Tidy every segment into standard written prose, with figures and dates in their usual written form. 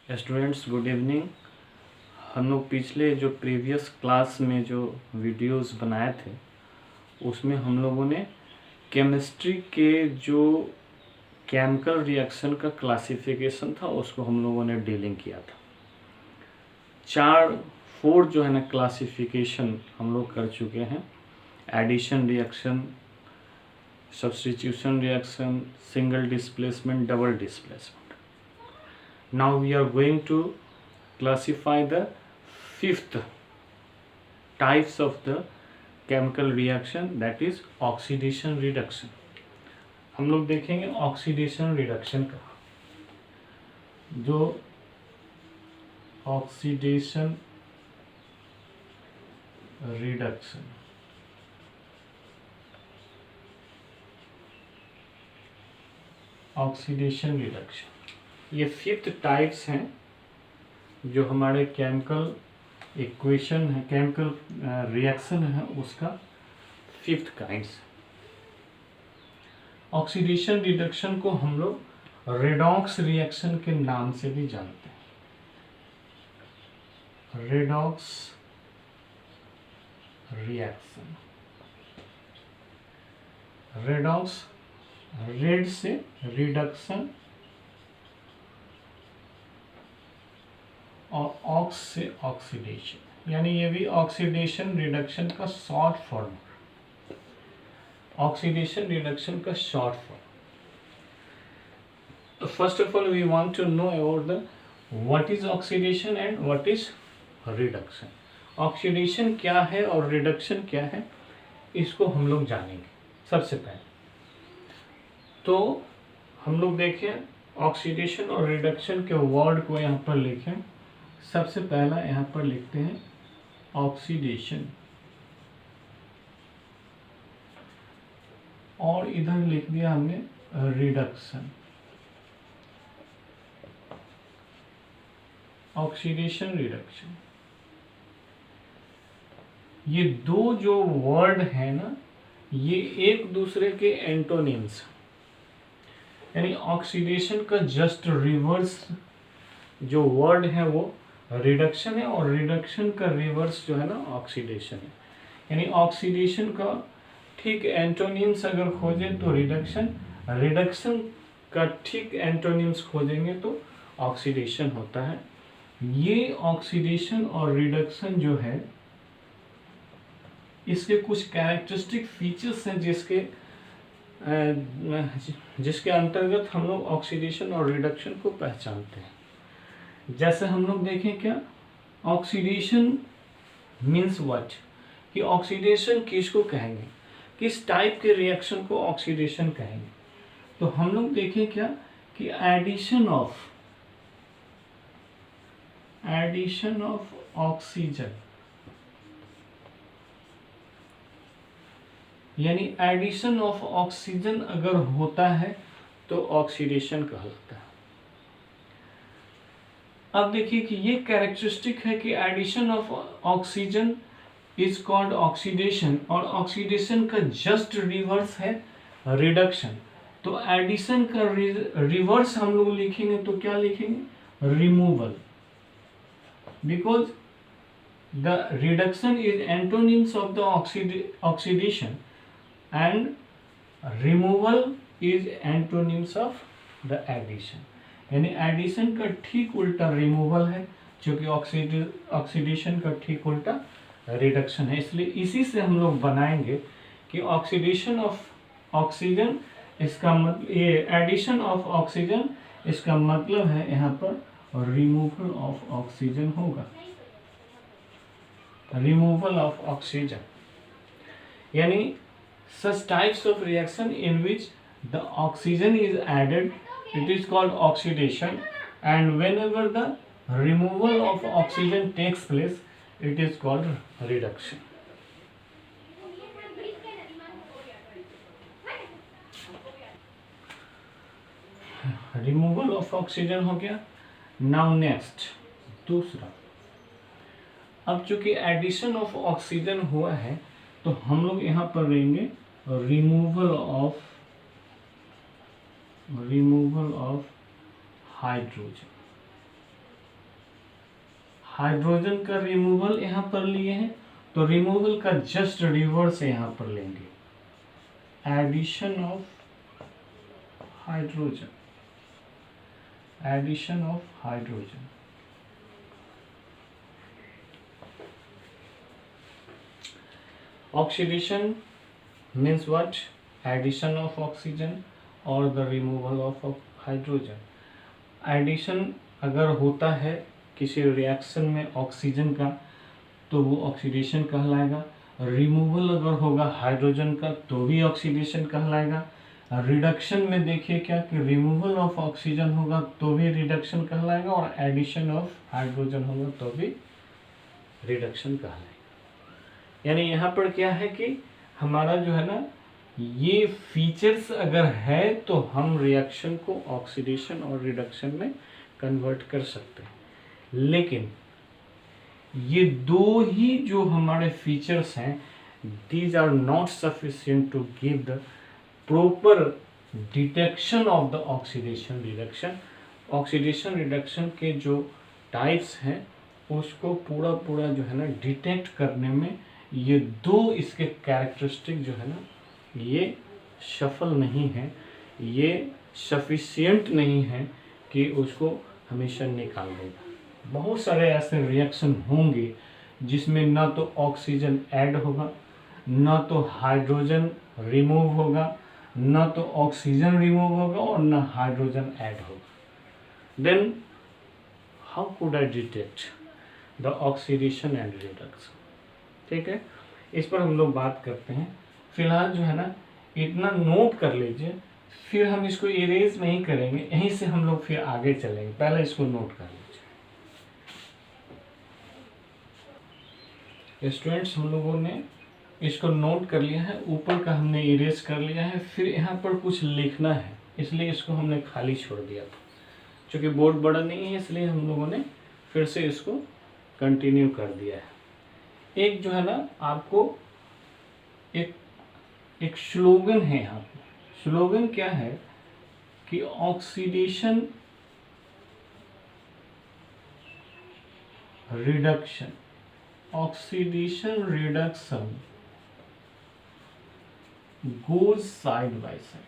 Students good evening. हम लोग पिछले जो प्रीवियस क्लास में जो वीडियोस बनाए थे उसमें हम लोगों ने केमिस्ट्री के जो केमिकल रिएक्शन का क्लासिफिकेशन था उसको हम लोगों ने डीलिंग किया था। फोर जो है ना क्लासिफिकेशन हम लोग कर चुके हैं। Addition reaction, substitution reaction, single displacement, double displacement. Now we are going to classify the fifth types of the chemical reaction, that is oxidation reduction। हम लोग देखेंगे ऑक्सीडेशन रिडक्शन का। जो ऑक्सीडेशन रिडक्शन ये फिफ्थ टाइप्स हैं जो हमारे chemical equation है, केमिकल रिएक्शन है, उसका फिफ्थ काइंड्स। ऑक्सीडेशन रिडक्शन को हम लोग रेडॉक्स रिएक्शन के नाम से भी जानते हैं। रेडॉक्स रिएक्शन, रेडॉक्स रेड से रिडक्शन और ऑक्स से ऑक्सीडेशन, यानी ये भी ऑक्सीडेशन रिडक्शन का शॉर्ट फॉर्म। ऑक्सीडेशन रिडक्शन का short form. First of all we want to know about the what is oxidation and what is reduction. Oxidation क्या है और रिडक्शन क्या है, इसको हम लोग जानेंगे। सबसे पहले तो हम लोग देखें ऑक्सीडेशन और रिडक्शन के वर्ड को यहाँ पर लिखें। सबसे पहला यहाँ पर लिखते हैं ऑक्सीडेशन और इधर लिख दिया हमने रिडक्शन। ऑक्सीडेशन रिडक्शन, ये दो जो वर्ड है ना, ये एक दूसरे के एंटोनिम्स, यानी ऑक्सीडेशन का जस्ट रिवर्स जो वर्ड है वो रिडक्शन है और रिडक्शन का रिवर्स जो है ना ऑक्सीडेशन है। यानी ऑक्सीडेशन का ठीक एंटोनिम्स अगर खोजें तो रिडक्शन, रिडक्शन का ठीक एंटोनिम्स खोजेंगे तो ऑक्सीडेशन होता है। ये ऑक्सीडेशन और रिडक्शन जो है इसके कुछ कैरेक्टरिस्टिक फीचर्स हैं जिसके अंतर्गत हम लोग ऑक्सीडेशन और रिडक्शन को पहचानते हैं। जैसे हम लोग देखें क्या ऑक्सीडेशन मीन्स व्हाट, कि ऑक्सीडेशन किसको कहेंगे, किस टाइप के रिएक्शन को ऑक्सीडेशन कहेंगे। तो हम लोग देखें क्या कि एडिशन ऑफ ऑक्सीजन, यानी एडिशन ऑफ ऑक्सीजन अगर होता है तो ऑक्सीडेशन कहलाता है। अब देखिए कि ये कैरेक्टरिस्टिक है कि addition of oxygen is called oxidation और ऑक्सीडेशन का जस्ट रिवर्स है रिडक्शन। तो एडिशन का रिवर्स हम लोग लिखेंगे तो क्या लिखेंगे, removal, because the reduction is antonyms of the oxidation and removal is antonyms of the addition. यानी एडिशन का ठीक उल्टा रिमूवल है, जो कि ऑक्सीडेशन का ठीक उल्टा रिडक्शन है। इसलिए इसी से हम लोग बनाएंगे कि ऑक्सीडेशन ऑफ ऑक्सीजन, इसका मतलब ये एडिशन ऑफ ऑक्सीजन, इसका मतलब है यहाँ पर रिमूवल ऑफ ऑक्सीजन होगा। रिमूवल ऑफ ऑक्सीजन यानी such types of reaction in which the oxygen is added, it is called oxidation, and whenever the removal of oxygen takes place, it is called reduction. Removal of oxygen हो गया। Now next दूसरा, अब चूंकि addition of oxygen हुआ है तो हम लोग यहाँ पर लेंगे रिमूवल ऑफ हाइड्रोजन। हाइड्रोजन का रिमूवल यहाँ पर लिए हैं, तो रिमूवल का जस्ट रिवर्स यहाँ पर लेंगे, addition of hydrogen, addition of hydrogen. Oxidation means what? Addition of oxygen और the removal of hydrogen. Addition अगर होता है किसी रिएक्शन में ऑक्सीजन का तो वो ऑक्सीडेशन कहलाएगा। रिमूवल अगर होगा हाइड्रोजन का तो भी ऑक्सीडेशन कहलाएगा। रिडक्शन में देखिए क्या कि रिमूवल ऑफ ऑक्सीजन होगा तो भी रिडक्शन कहलाएगा, और एडिशन ऑफ हाइड्रोजन होगा तो भी रिडक्शन कहलाएगा। यानी यहाँ पर क्या है कि हमारा जो है ना, ये फीचर्स अगर है तो हम रिएक्शन को ऑक्सीडेशन और रिडक्शन में कन्वर्ट कर सकते हैं। लेकिन ये दो ही जो हमारे फीचर्स हैं, these are not sufficient to give the proper detection of the oxidation reduction. Oxidation reduction के जो टाइप्स हैं उसको पूरा जो है ना डिटेक्ट करने में ये दो इसके कैरेक्टरिस्टिक जो है ना, ये सफल नहीं है, ये सफिशिएंट नहीं है कि उसको हमेशा निकाल देगा। बहुत सारे ऐसे रिएक्शन होंगे जिसमें ना तो ऑक्सीजन ऐड होगा, ना तो हाइड्रोजन रिमूव होगा, ना तो ऑक्सीजन रिमूव होगा और ना हाइड्रोजन ऐड होगा। Then how could I detect the oxidation and reduction? ठीक है, इस पर हम लोग बात करते हैं। फिलहाल जो है ना इतना नोट कर लीजिए, फिर हम इसको इरेज नहीं करेंगे, यहीं से हम लोग फिर आगे चलेंगे। पहले इसको नोट कर लीजिए। स्टूडेंट्स, हम लोगों ने इसको नोट कर लिया है, ऊपर का हमने इरेज कर लिया है, फिर यहाँ पर कुछ लिखना है इसलिए इसको हमने खाली छोड़ दिया था। क्योंकि बोर्ड बड़ा नहीं है इसलिए हम लोगों ने फिर से इसको कंटिन्यू कर दिया है। एक जो है ना आपको एक स्लोगन है यहाँ पे। स्लोगन क्या है कि oxidation reduction, oxidation reduction goes side by side.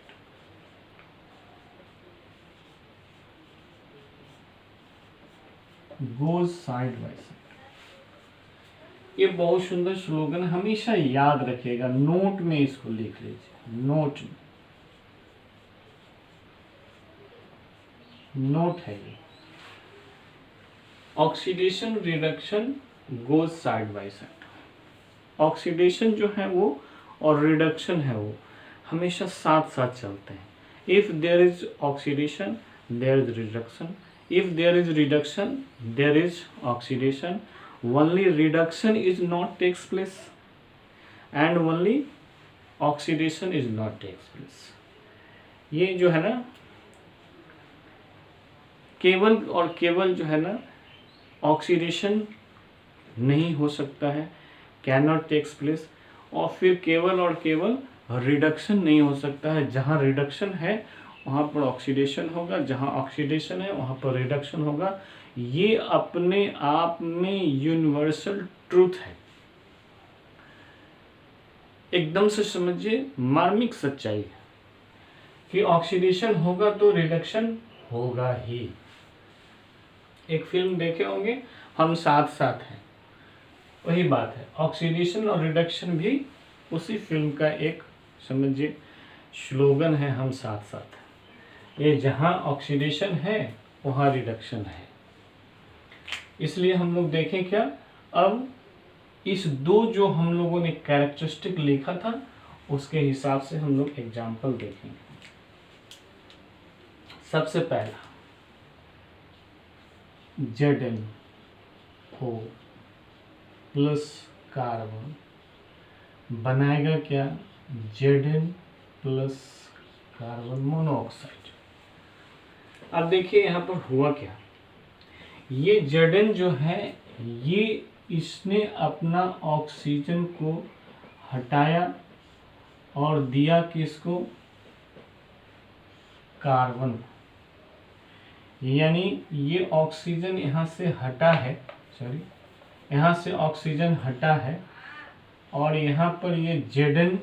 Goes side by side, ये बहुत सुंदर स्लोगन, हमेशा याद रखिएगा, नोट में इसको लिख लीजिए। नोट में, नोट है ये, oxidation reduction goes side by side. Oxidation जो है वो और रिडक्शन है वो हमेशा साथ साथ चलते हैं। If there is oxidation there is reduction, if there is reduction there is oxidation. Only reduction is not takes place and only oxidation is not takes place। ये जो है ना केवल और केवल जो है ना ऑक्सीडेशन नहीं हो सकता है, कैन नॉट टेक्स प्लेस, और फिर केवल और केवल रिडक्शन नहीं हो सकता है। जहाँ रिडक्शन है वहाँ पर ऑक्सीडेशन होगा, जहाँ ऑक्सीडेशन है वहाँ पर रिडक्शन होगा। ये अपने आप में यूनिवर्सल ट्रूथ है, एकदम से समझिए, मार्मिक सच्चाई है कि ऑक्सीडेशन होगा तो रिडक्शन होगा ही। एक फिल्म देखे होंगे हम साथ साथ हैं, वही बात है, ऑक्सीडेशन और रिडक्शन भी उसी फिल्म का एक समझिए स्लोगन है, हम साथ साथ हैं। ये जहाँ ऑक्सीडेशन है वहाँ रिडक्शन है। इसलिए हम लोग देखें क्या, अब इस दो जो हम लोगों ने कैरेक्टरिस्टिक लिखा था उसके हिसाब से हम लोग एग्जाम्पल देखेंगे। सबसे पहला ZnO प्लस कार्बन बनाएगा क्या, Zn प्लस कार्बन मोनोऑक्साइड। अब देखिए यहाँ पर हुआ क्या, ये Zn जो है ये इसने अपना ऑक्सीजन को हटाया और दिया किसको, कार्बन को। यानी ये ऑक्सीजन यहाँ से हटा है, सॉरी, यहाँ से ऑक्सीजन हटा है और यहाँ पर ये Zn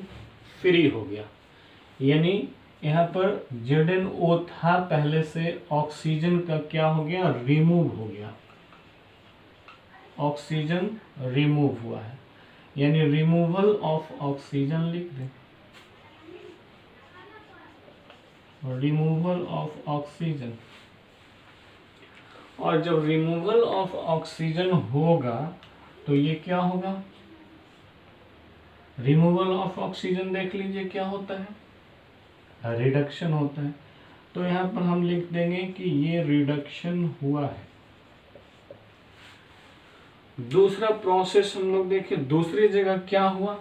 फ्री हो गया, यानी यहाँ पर ZnO था पहले से, ऑक्सीजन का क्या हो गया, रिमूव हो गया, ऑक्सीजन रिमूव हुआ है, यानी रिमूवल ऑफ ऑक्सीजन लिख दें, रिमूवल ऑफ ऑक्सीजन। और जब रिमूवल ऑफ ऑक्सीजन होगा तो ये क्या होगा, रिमूवल ऑफ ऑक्सीजन देख लीजिए क्या होता है, रिडक्शन होता है। तो यहाँ पर हम लिख देंगे कि ये रिडक्शन हुआ है। दूसरा प्रोसेस हम लोग देखें, दूसरी जगह क्या हुआ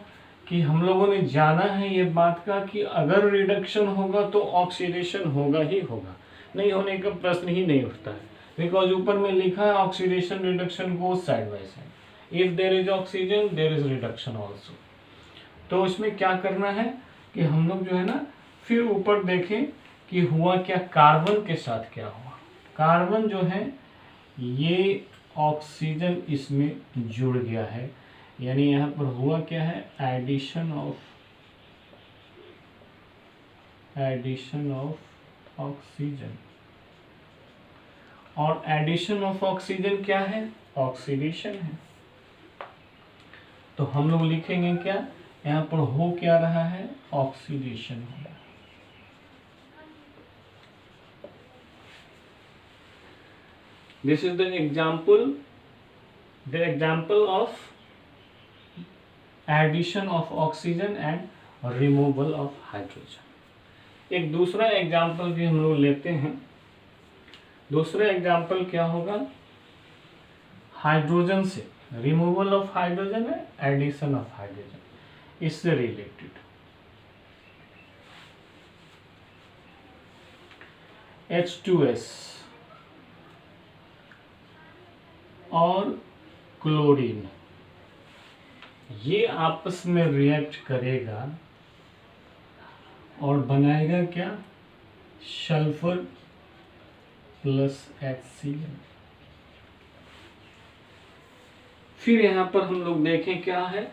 कि हम लोगों ने जाना है ये बात का कि अगर रिडक्शन होगा तो ऑक्सीडेशन होगा ही होगा, नहीं होने का प्रश्न ही नहीं उठता है, बिकॉज ऊपर में लिखा है oxidation reduction goes side by side, if there is oxygen there is reduction also. तो इसमें क्या करना है कि हम लोग जो है ना फिर ऊपर देखें कि हुआ क्या, कार्बन के साथ क्या हुआ। कार्बन जो है ये ऑक्सीजन इसमें जुड़ गया है, यानी यहाँ पर हुआ क्या है, एडिशन ऑफ ऑक्सीजन। और एडिशन ऑफ ऑक्सीजन क्या है, ऑक्सीडेशन है। तो हम लोग लिखेंगे क्या, यहाँ पर हो क्या रहा है, ऑक्सीडेशन हो रहा है। This is the example of addition of oxygen and removal of hydrogen। एक दूसरा एग्जाम्पल भी हम लोग लेते हैं। दूसरा एग्जाम्पल क्या होगा, हाइड्रोजन से रिमूवल ऑफ हाइड्रोजन है, एडिशन ऑफ हाइड्रोजन, इससे रिलेटेड H2S और क्लोरीन ये आपस में रिएक्ट करेगा और बनाएगा क्या, सल्फर प्लस HCl। फिर यहाँ पर हम लोग देखें क्या है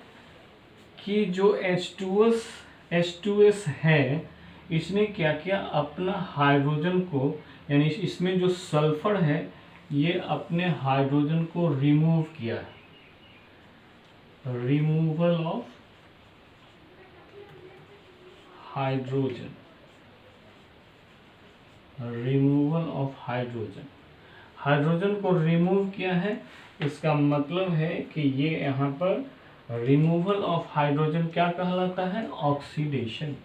कि जो H2S है इसने क्या किया, अपना हाइड्रोजन को, यानी इसमें जो सल्फर है ये अपने हाइड्रोजन को रिमूव किया है, removal of hydrogen, removal of hydrogen, hydrogen को रिमूव किया है। इसका मतलब है कि ये यहाँ पर रिमूवल ऑफ हाइड्रोजन क्या कहलाता है, ऑक्सीडेशन,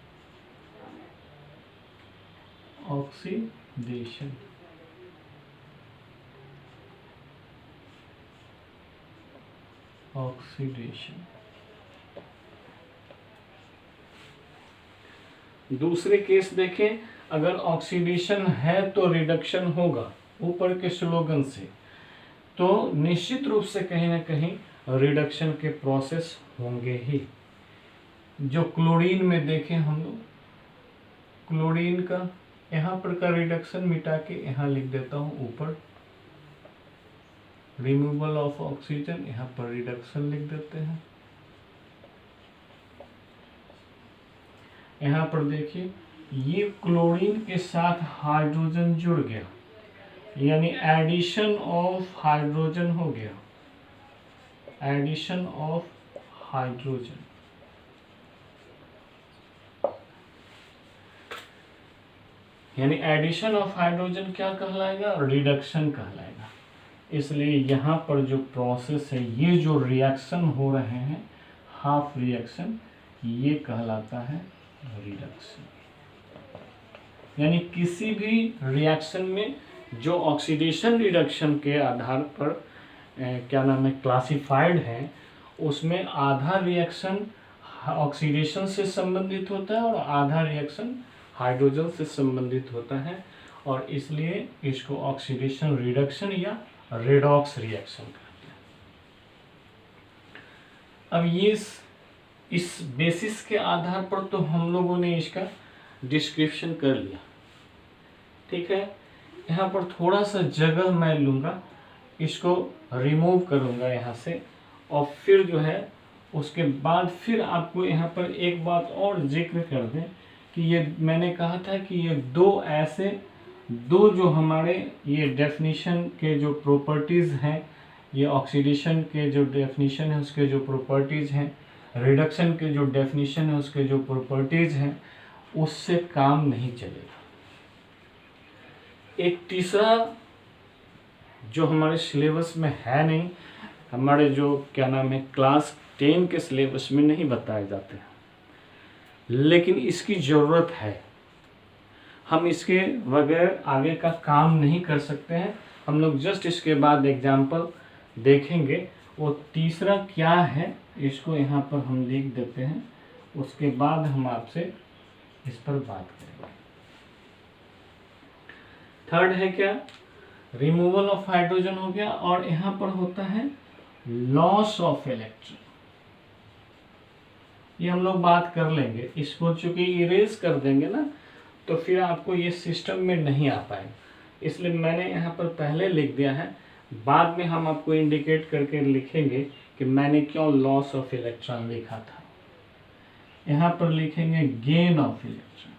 ऑक्सीडेशन। ऑक्सीडेशन। दूसरे केस देखें, अगर ऑक्सीडेशन है तो रिडक्शन होगा ऊपर के स्लोगन से, तो निश्चित रूप से कहीं ना कहीं रिडक्शन के प्रोसेस होंगे ही। जो क्लोरीन में देखें हम लोग, क्लोरीन का यहाँ पर का रिडक्शन मिटा के यहाँ लिख देता हूँ ऊपर, रिमूवल ऑफ ऑक्सीजन, यहाँ पर रिडक्शन लिख देते हैं। यहाँ पर देखिए ये क्लोरीन के साथ हाइड्रोजन जुड़ गया, यानी एडिशन ऑफ हाइड्रोजन हो गया, एडिशन ऑफ हाइड्रोजन। यानी एडिशन ऑफ हाइड्रोजन क्या कहलाएगा, रिडक्शन कहलाएगा। इसलिए यहाँ पर जो प्रोसेस है, ये जो रिएक्शन हो रहे हैं हाफ रिएक्शन, ये कहलाता है रिडक्शन। यानी किसी भी रिएक्शन में जो ऑक्सीडेशन रिडक्शन के आधार पर क्या नाम है क्लासिफाइड है, उसमें आधा रिएक्शन ऑक्सीडेशन से संबंधित होता है और आधा रिएक्शन हाइड्रोजन से संबंधित होता है, और इसलिए इसको ऑक्सीडेशन रिडक्शन या रेडॉक्स रिएक्शन कहते हैं। अब ये इस बेसिस के आधार पर तो हम लोगों ने इसका डिस्क्रिप्शन कर लिया, ठीक है। यहाँ पर थोड़ा सा जगह मैं लूँगा इसको रिमूव करूँगा यहाँ से, और फिर जो है उसके बाद फिर आपको यहाँ पर एक बात और जिक्र कर दें कि ये मैंने कहा था कि ये दो जो हमारे ये डेफिनेशन के जो प्रॉपर्टीज़ हैं, ये ऑक्सीडेशन के जो डेफिनेशन है उसके जो प्रॉपर्टीज़ हैं, रिडक्शन के जो डेफिनेशन है उसके जो प्रॉपर्टीज़ हैं, उससे काम नहीं चलेगा। एक तीसरा जो हमारे सिलेबस में है नहीं, हमारे जो क्या नाम है क्लास 10 के सिलेबस में नहीं बताए जाते हैं, लेकिन इसकी ज़रूरत है। हम इसके बगैर आगे का काम नहीं कर सकते हैं। हम लोग जस्ट इसके बाद एग्जाम्पल देखेंगे। वो तीसरा क्या है इसको यहाँ पर हम लिख देते हैं, उसके बाद हम आपसे इस पर बात करेंगे। थर्ड है क्या, रिमूवल ऑफ हाइड्रोजन हो गया, और यहाँ पर होता है लॉस ऑफ इलेक्ट्रॉन। ये हम लोग बात कर लेंगे। इसको चूंकि इरेज कर देंगे ना तो फिर आपको ये सिस्टम में नहीं आ पाएगा, इसलिए मैंने यहाँ पर पहले लिख दिया है। बाद में हम आपको इंडिकेट करके लिखेंगे कि मैंने क्यों लॉस ऑफ इलेक्ट्रॉन लिखा था। यहाँ पर लिखेंगे गेन ऑफ इलेक्ट्रॉन।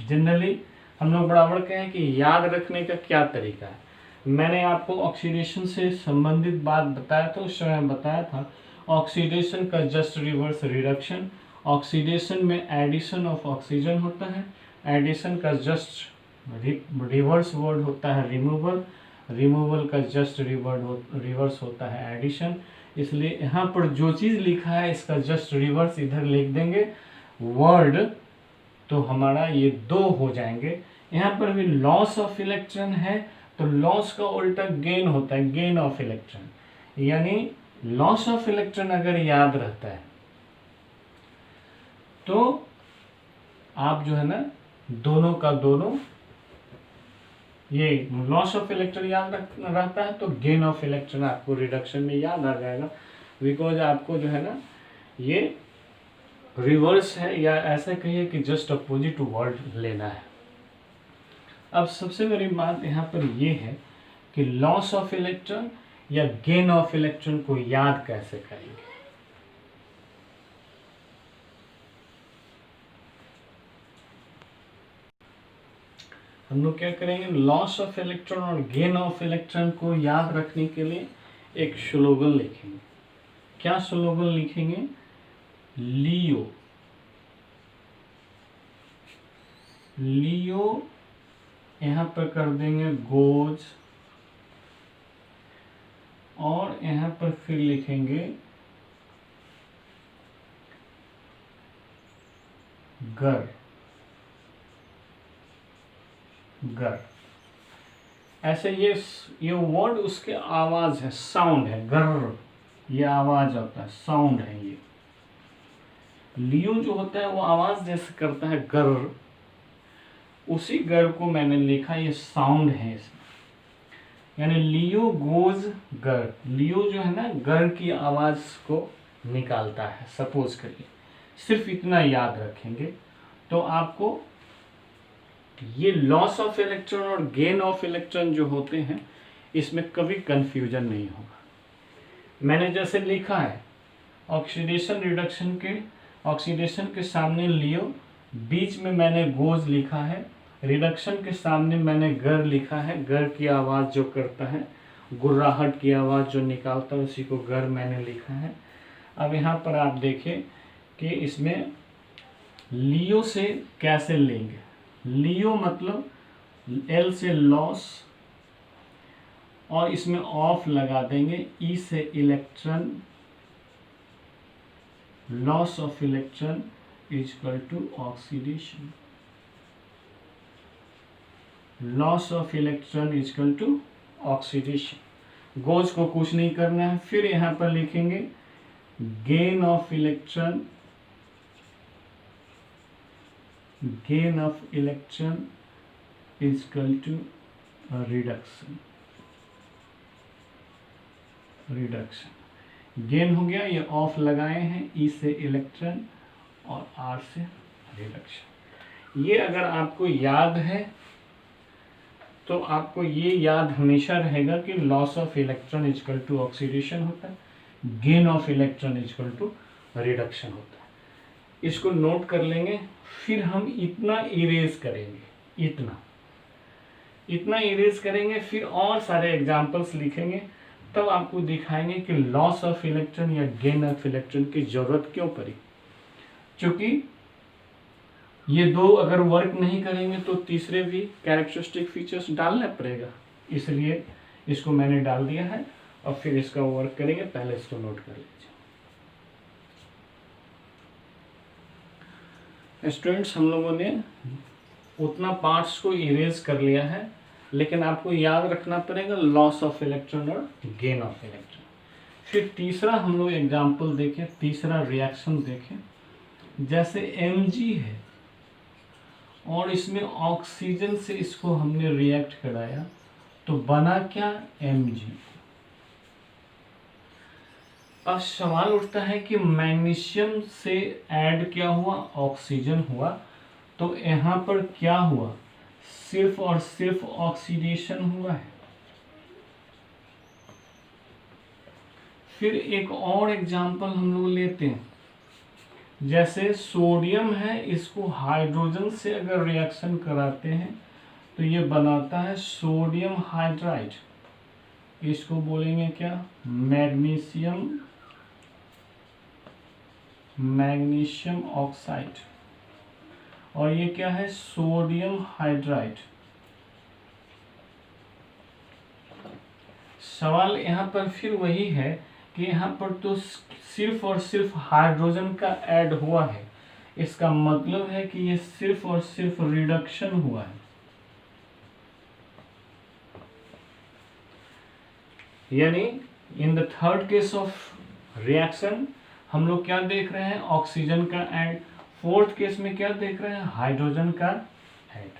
जनरली हम लोग बराबर कहें कि याद रखने का क्या तरीका है। मैंने आपको ऑक्सीडेशन से संबंधित बात बताया था, उस समय बताया था ऑक्सीडेशन का जस्ट रिवर्स रिडक्शन। ऑक्सीडेशन में एडिशन ऑफ ऑक्सीजन होता है, एडिशन का जस्ट रिवर्स वर्ड होता है रिमूवल, रिमूवल का जस्ट रिवर्स होता है एडिशन। इसलिए यहाँ पर जो चीज़ लिखा है इसका जस्ट रिवर्स इधर लिख देंगे वर्ड, तो हमारा ये दो हो जाएंगे। यहाँ पर भी लॉस ऑफ इलेक्ट्रॉन है तो लॉस का उल्टा गेन होता है, गेन ऑफ इलेक्ट्रॉन। यानी लॉस ऑफ इलेक्ट्रॉन अगर याद रहता है तो आप जो है ना दोनों का दोनों, ये लॉस ऑफ इलेक्ट्रॉन याद रहता है तो गेन ऑफ इलेक्ट्रॉन आपको रिडक्शन में याद आ जाएगा, बिकॉज आपको जो है ना ये रिवर्स है, या ऐसा कहिए कि जस्ट अपोजिट वर्ड लेना है। अब सबसे बड़ी बात यहाँ पर ये है कि लॉस ऑफ इलेक्ट्रॉन या गेन ऑफ इलेक्ट्रॉन को याद कैसे करेंगे। हम लोग क्या करेंगे, लॉस ऑफ इलेक्ट्रॉन और गेन ऑफ इलेक्ट्रॉन को याद रखने के लिए एक स्लोगन लिखेंगे। क्या स्लोगन लिखेंगे, लियो, लियो यहाँ पर कर देंगे गोज, और यहाँ पर फिर लिखेंगे गर, गर। ऐसे ये वर्ड उसके आवाज है, साउंड है, गर, ये आवाज होता है, साउंड है। ये लियो जो होता है वो आवाज जैसे करता है गर, उसी गर को मैंने लिखा, ये साउंड है इसमें। यानी लियो गोज गर, लियो जो है ना गर की आवाज को निकालता है। सपोज करिए, सिर्फ इतना याद रखेंगे तो आपको ये लॉस ऑफ इलेक्ट्रॉन और गेन ऑफ इलेक्ट्रॉन जो होते हैं इसमें कभी कंफ्यूजन नहीं होगा। मैंने जैसे लिखा है ऑक्सीडेशन रिडक्शन के, ऑक्सीडेशन के सामने लियो, बीच में मैंने गोज लिखा है, रिडक्शन के सामने मैंने गर लिखा है, गर की आवाज़ जो करता है, गुर्राहट की आवाज़ जो निकालता है उसी को गर मैंने लिखा है। अब यहाँ पर आप देखें कि इसमें लियो से कैसे लेंगे। लियो मतलब एल से लॉस, और इसमें ऑफ लगा देंगे, ई से electron, loss of electron is equal to oxidation, loss of electron is equal to oxidation. Goes को कुछ नहीं करना है। फिर यहाँ पर लिखेंगे gain of electron, gain of electron is equal to reduction, reduction. Gain हो गया, ये ऑफ लगाए हैं, ई से इलेक्ट्रॉन और आर से रिडक्शन। ये अगर आपको याद है तो आपको ये याद हमेशा रहेगा कि loss of electron equal to oxidation होता है, gain of electron equal to reduction होता है। इसको नोट कर लेंगे। फिर हम इतना इरेज करेंगे, इतना इरेज करेंगे, फिर और सारे एग्जाम्पल्स लिखेंगे, तब आपको दिखाएंगे कि लॉस ऑफ इलेक्ट्रॉन या गेन ऑफ इलेक्ट्रॉन की जरूरत क्यों पड़ी। क्योंकि ये दो अगर वर्क नहीं करेंगे तो तीसरे भी कैरेक्टरिस्टिक फीचर्स डालना पड़ेगा, इसलिए इसको मैंने डाल दिया है। और फिर इसका वर्क करेंगे, पहले इसको नोट कर लीजिए। स्टूडेंट्स, हम लोगों ने उतना पार्ट्स को इरेज कर लिया है, लेकिन आपको याद रखना पड़ेगा लॉस ऑफ इलेक्ट्रॉन और गेन ऑफ इलेक्ट्रॉन। फिर तीसरा हम लोग एग्जाम्पल देखें, तीसरा रिएक्शन देखें। जैसे Mg है और इसमें ऑक्सीजन से इसको हमने रिएक्ट कराया, तो बना क्या, Mg। अब सवाल उठता है कि मैग्नीशियम से ऐड क्या हुआ, ऑक्सीजन हुआ, तो यहाँ पर क्या हुआ, सिर्फ और सिर्फ ऑक्सीडेशन हुआ है। फिर एक और एग्जांपल हम लोग लेते हैं। जैसे सोडियम है, इसको हाइड्रोजन से अगर रिएक्शन कराते हैं तो ये बनाता है सोडियम हाइड्राइड, इसको बोलेंगे क्या, मैग्नीशियम ऑक्साइड। और ये क्या है, सोडियम हाइड्राइड। सवाल यहाँ पर फिर वही है कि यहाँ पर तो सिर्फ और सिर्फ हाइड्रोजन का ऐड हुआ है, इसका मतलब है कि ये सिर्फ और सिर्फ रिडक्शन हुआ है। यानी in the third case of reaction हम लोग क्या देख रहे हैं, ऑक्सीजन का ऐड। फोर्थ केस में क्या देख रहे हैं, हाइड्रोजन का ऐड,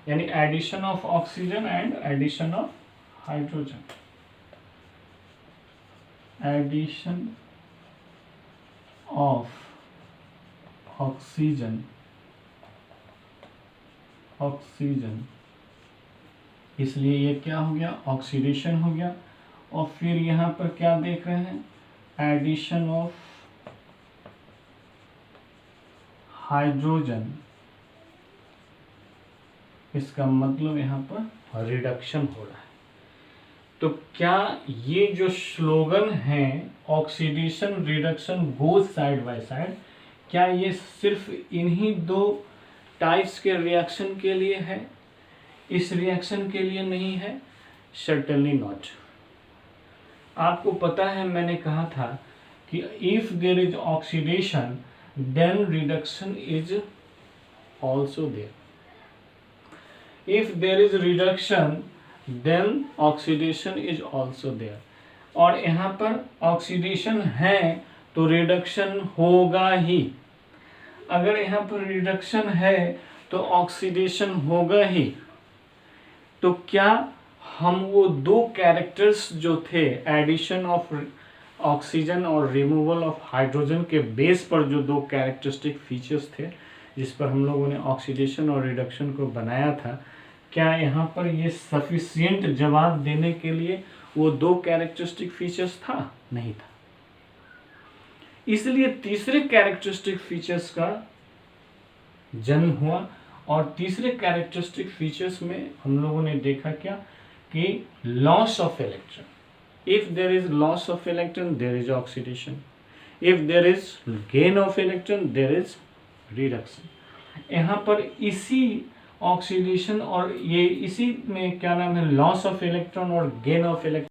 यानी addition of oxygen and addition of hydrogen, addition of oxygen इसलिए ये क्या हो गया, ऑक्सीडेशन हो गया। और फिर यहाँ पर क्या देख रहे हैं, एडिशन ऑफ हाइड्रोजन, इसका मतलब यहाँ पर रिडक्शन हो रहा है। तो क्या ये जो स्लोगन है oxidation reduction both side by side, क्या ये सिर्फ इन्हीं दो टाइप्स के रिएक्शन के लिए है, इस रिएक्शन के लिए नहीं है? Certainly not. आपको पता है मैंने कहा था कि if there is oxidation then reduction is also there, if there is reduction then oxidation is also there. और यहाँ पर ऑक्सीडेशन है तो रिडक्शन होगा ही, अगर यहाँ पर रिडक्शन है तो ऑक्सीडेशन होगा ही। तो क्या हम वो दो कैरेक्टर्स जो थे, एडिशन ऑफ ऑक्सीजन और रिमूवल ऑफ हाइड्रोजन के बेस पर जो दो कैरेक्टरिस्टिक फीचर्स थे जिस पर हम लोगों ने ऑक्सीडेशन और रिडक्शन को बनाया था, क्या यहाँ पर ये सफिशिएंट जवाब देने के लिए वो दो कैरेक्टरिस्टिक फीचर्स था? नहीं था। इसलिए तीसरे कैरेक्टरिस्टिक फीचर्स का जन्म हुआ। और तीसरे कैरेक्टरिस्टिक फीचर्स में हम लोगों ने देखा क्या कि loss of electron. If there is loss of electron there is oxidation, if there is gain of electron there is reduction. यहाँ पर इसी ऑक्सीडेशन और ये इसी में क्या नाम है, लॉस ऑफ इलेक्ट्रॉन और गेन ऑफ इलेक्ट्रॉन